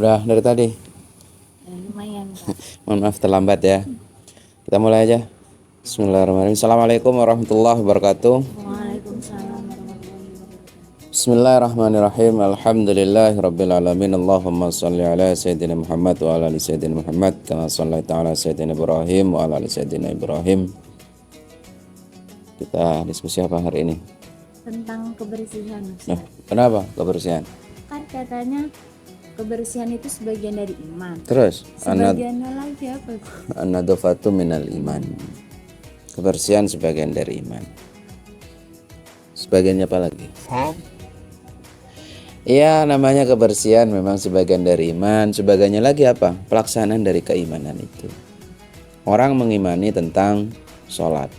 Udah dari tadi. Lumayan Kak. Mohon maaf terlambat ya. Kita mulai aja. Bismillahirrahmanirrahim. Assalamualaikum warahmatullahi wabarakatuh. Waalaikumsalam warahmatullahi wabarakatuh. Bismillahirrahmanirrahim. Alhamdulillahirabbil alamin. Allahumma shalli ala sayyidina Muhammad wa ala ali sayyidina Muhammad kama shallaita ala sayyidina Ibrahim wa ala ali sayyidina Ibrahim. Kita diskusi apa hari ini? Tentang kebersihan Nah, Ustaz. kenapa kebersihan? Kan katanya kebersihan itu sebagian dari iman. Terus Sebagiannya lagi apa? an-nadhafatu minal iman. Kebersihan sebagian dari iman. Sebagiannya apa lagi? Iya, namanya kebersihan memang sebagian dari iman. Sebagiannya lagi apa? Pelaksanaan dari keimanan itu. Orang mengimani tentang sholat.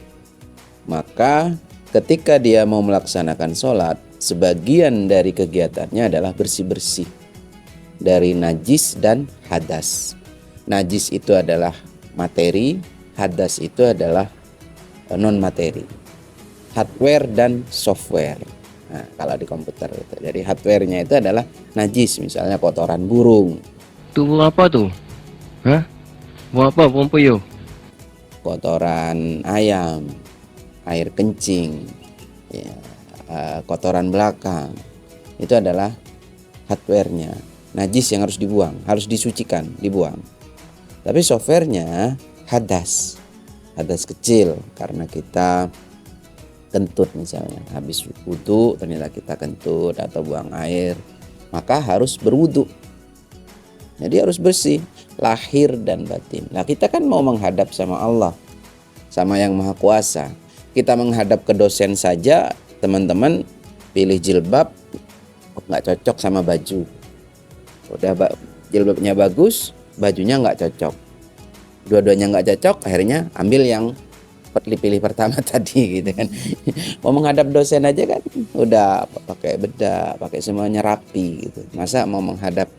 Maka ketika dia mau melaksanakan sholat, sebagian dari kegiatannya adalah bersih-bersih dari najis dan hadas. Najis itu adalah materi, hadas itu adalah non materi, hardware dan software. Nah, kalau di komputer itu, jadi hardware-nya itu adalah najis, misalnya kotoran burung, Tu apa tu? Hah? Buat apa pompoyo? kotoran ayam, air kencing, ya, kotoran belakang, itu adalah hardware-nya, najis yang harus dibuang, harus disucikan, dibuang. Tapi software-nya hadas, hadas kecil karena kita kentut misalnya, habis wudhu ternyata kita kentut atau buang air, maka harus berwudhu. Jadi harus bersih lahir dan batin. Nah, kita kan mau menghadap sama Allah, sama yang Maha Kuasa. Kita menghadap ke dosen saja, teman-teman pilih jilbab nggak cocok sama baju. Udah jilbabnya bagus, bajunya nggak cocok. Dua-duanya nggak cocok, akhirnya ambil yang pilih pertama tadi gitu kan. Mau menghadap dosen aja kan udah pakai bedak, pakai semuanya rapi gitu. Masa mau menghadap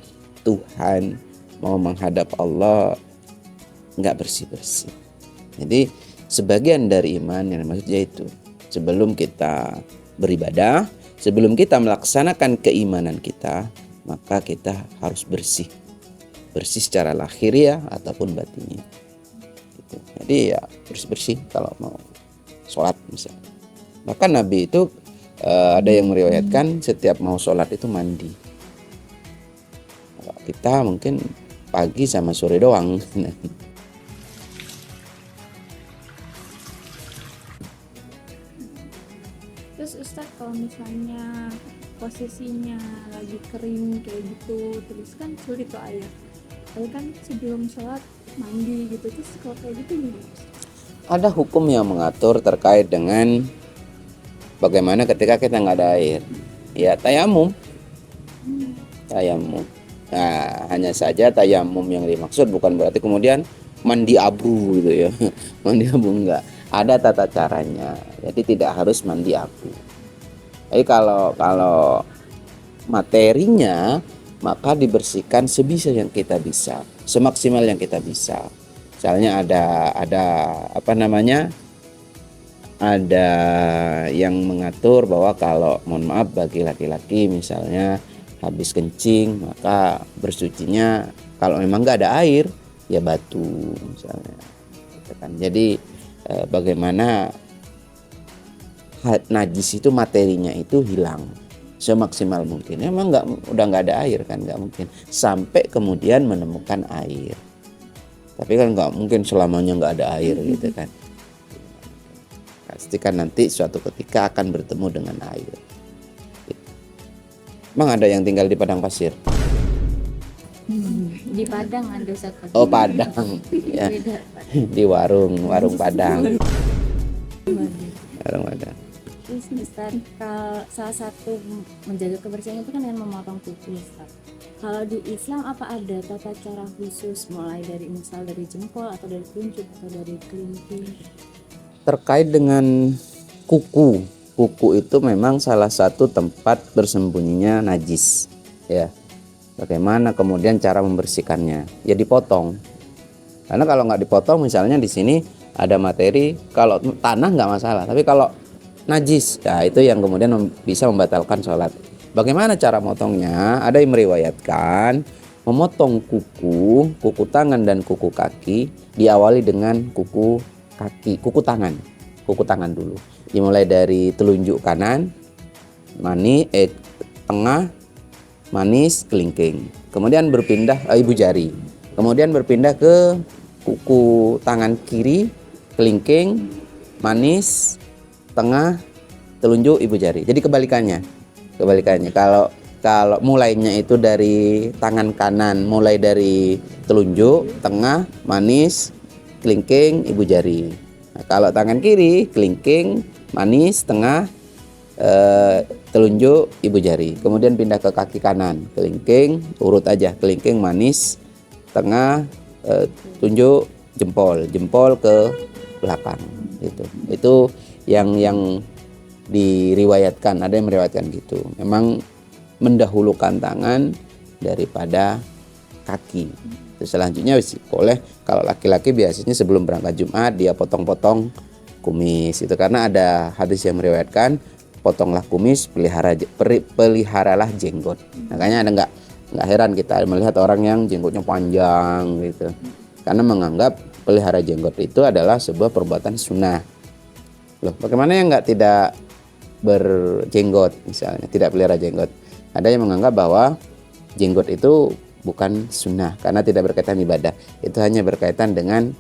Tuhan, mau menghadap Allah nggak bersih-bersih. Jadi sebagian dari iman yang maksudnya itu, sebelum kita beribadah, sebelum kita melaksanakan keimanan kita, maka kita harus bersih. Bersih secara lahiriah ataupun batinnya. Gitu. Jadi ya bersih-bersih kalau mau sholat misalnya. Bahkan Nabi itu ada yang meriwayatkan setiap mau sholat itu mandi. Kalau kita mungkin pagi sama sore doang. Terus Ustaz, kalau misalnya posisinya lagi kering kayak gitu, terus kan sulit tuh air. Tapi kan sebelum sholat mandi gitu, terus kalau kayak gitu gimana? Ada hukum yang mengatur terkait dengan bagaimana ketika kita nggak ada air. Ya tayamum. Tayamum. Nah, hanya saja tayamum yang dimaksud bukan berarti kemudian mandi abu gitu ya. Mandi abu enggak. Ada tata caranya. Jadi tidak harus mandi abu. Tapi kalau materinya maka dibersihkan sebisa yang kita bisa, semaksimal yang kita bisa. Misalnya ada apa namanya? Ada yang mengatur bahwa kalau mohon maaf bagi laki-laki misalnya habis kencing maka bersucinya kalau memang nggak ada air ya batu misalnya. Gitu kan. Jadi bagaimana najis itu materinya itu hilang semaksimal mungkin. Emang udah nggak ada air kan, nggak mungkin sampai kemudian menemukan air. Tapi kan nggak mungkin selamanya nggak ada air gitu kan. Pasti kan nanti suatu ketika akan bertemu dengan air. Emang ada yang tinggal di padang pasir? Di Padang ada Ustaz. Oh Padang, ya. Beda. Di warung Padang. Warung Padang. Terus Ustaz, kalau salah satu menjaga kebersihan itu kan dengan memotong kuku Ustaz. Kalau di Islam apa ada tata cara khusus mulai dari misal dari jempol atau dari telunjuk atau dari kelingking? Terkait dengan kuku itu memang salah satu tempat bersembunyinya najis ya. Bagaimana kemudian cara membersihkannya? Ya dipotong. Karena kalau nggak dipotong misalnya di sini ada materi, kalau tanah nggak masalah, tapi kalau najis, ya itu yang kemudian bisa membatalkan sholat. Bagaimana cara motongnya? Ada yang meriwayatkan memotong kuku tangan dan kuku kaki diawali dengan kuku tangan dulu. Dimulai dari telunjuk kanan, tengah, manis, kelingking. Kemudian berpindah ibu jari. Kemudian berpindah ke kuku tangan kiri, kelingking, manis, tengah, telunjuk, ibu jari. Jadi kebalikannya. Kalau mulainya itu dari tangan kanan, mulai dari telunjuk, tengah, manis, kelingking, ibu jari. Nah, kalau tangan kiri, kelingking, manis, tengah, telunjuk, ibu jari. Kemudian pindah ke kaki kanan, kelingking, urut aja, kelingking, manis, tengah, tunjuk, jempol ke belakang. Itu yang diriwayatkan, ada yang meriwayatkan gitu. Memang mendahulukan tangan daripada kaki. Terus selanjutnya boleh, kalau laki-laki biasanya sebelum berangkat Jumat dia potong-potong kumis. Itu karena ada hadis yang meriwayatkan potonglah kumis, peliharalah jenggot. Makanya ada nggak heran kita melihat orang yang jenggotnya panjang gitu. Karena menganggap pelihara jenggot itu adalah sebuah perbuatan sunnah. Loh, bagaimana yang tidak berjenggot misalnya, tidak pelihara jenggot? Ada yang menganggap bahwa jenggot itu bukan sunnah karena tidak berkaitan ibadah. Itu hanya berkaitan dengan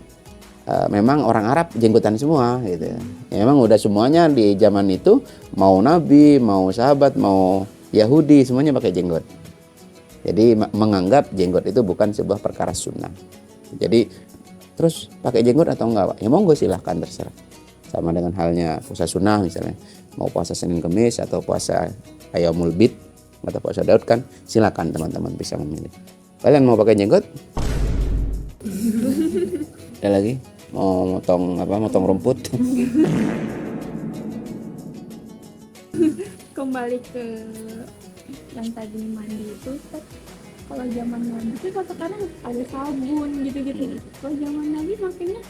memang orang Arab jenggotan semua gitu. Ya, memang udah semuanya di zaman itu, mau nabi, mau sahabat, mau Yahudi, semuanya pakai jenggot. Jadi menganggap jenggot itu bukan sebuah perkara sunnah. Jadi terus pakai jenggot atau enggak, Pak? Ya monggo silahkan, terserah. Sama dengan halnya puasa sunnah misalnya, mau puasa Senin Kemis atau puasa Ayyamul Bid atau puasa Daud, kan silakan teman-teman bisa memilih. Kalian mau pakai jenggot? Ada lagi mau motong rumput? Kembali ke yang tadi mandi itu kan, kalau zaman Nabi itu kan sekarang ada sabun gitu-gitu. Kalau zaman Nabi makanya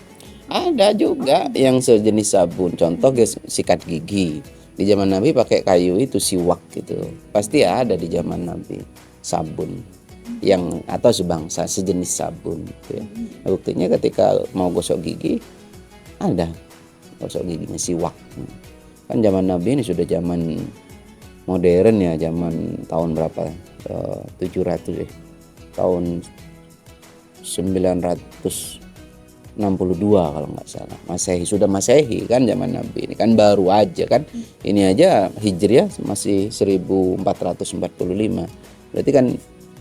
Ada juga yang sejenis sabun. Contoh sikat gigi. Di zaman Nabi pakai kayu itu, siwak gitu. Pasti ada di zaman Nabi sabun yang atau sebangsa sejenis sabun gitu ya. Nah, buktinya ketika mau gosok gigi ada gosok giginya siwak. Kan zaman Nabi ini sudah zaman modern ya, zaman tahun berapa? 700 ya. Tahun 962 kalau nggak salah. Masehi, sudah Masehi kan zaman Nabi. Ini kan baru aja kan. Ini aja Hijriah masih 1445. Berarti kan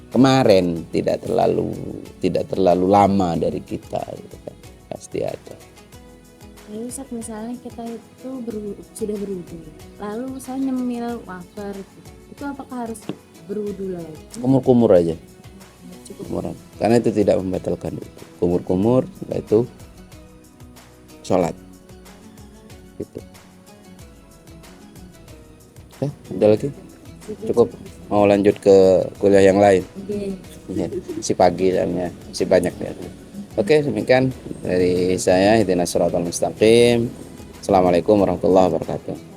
kemarin, tidak terlalu lama dari kita gitu kan. Pasti ada. Lalu saat misalnya kita itu sudah berwudu, lalu saya nyemil wafer, itu apakah harus berwudu lagi? Kumur-kumur aja. Cukup. Kumur. Karena itu tidak membatalkan wudu. Kumur-kumur, setelah itu sholat. Gitu. Ada lagi? Cukup. Mau lanjut ke kuliah yang lain? Ya, si pagi dan si banyak ya. Oke, demikian dari saya, Ihdinas Shiratal Mustaqim. Assalamualaikum warahmatullahi wabarakatuh.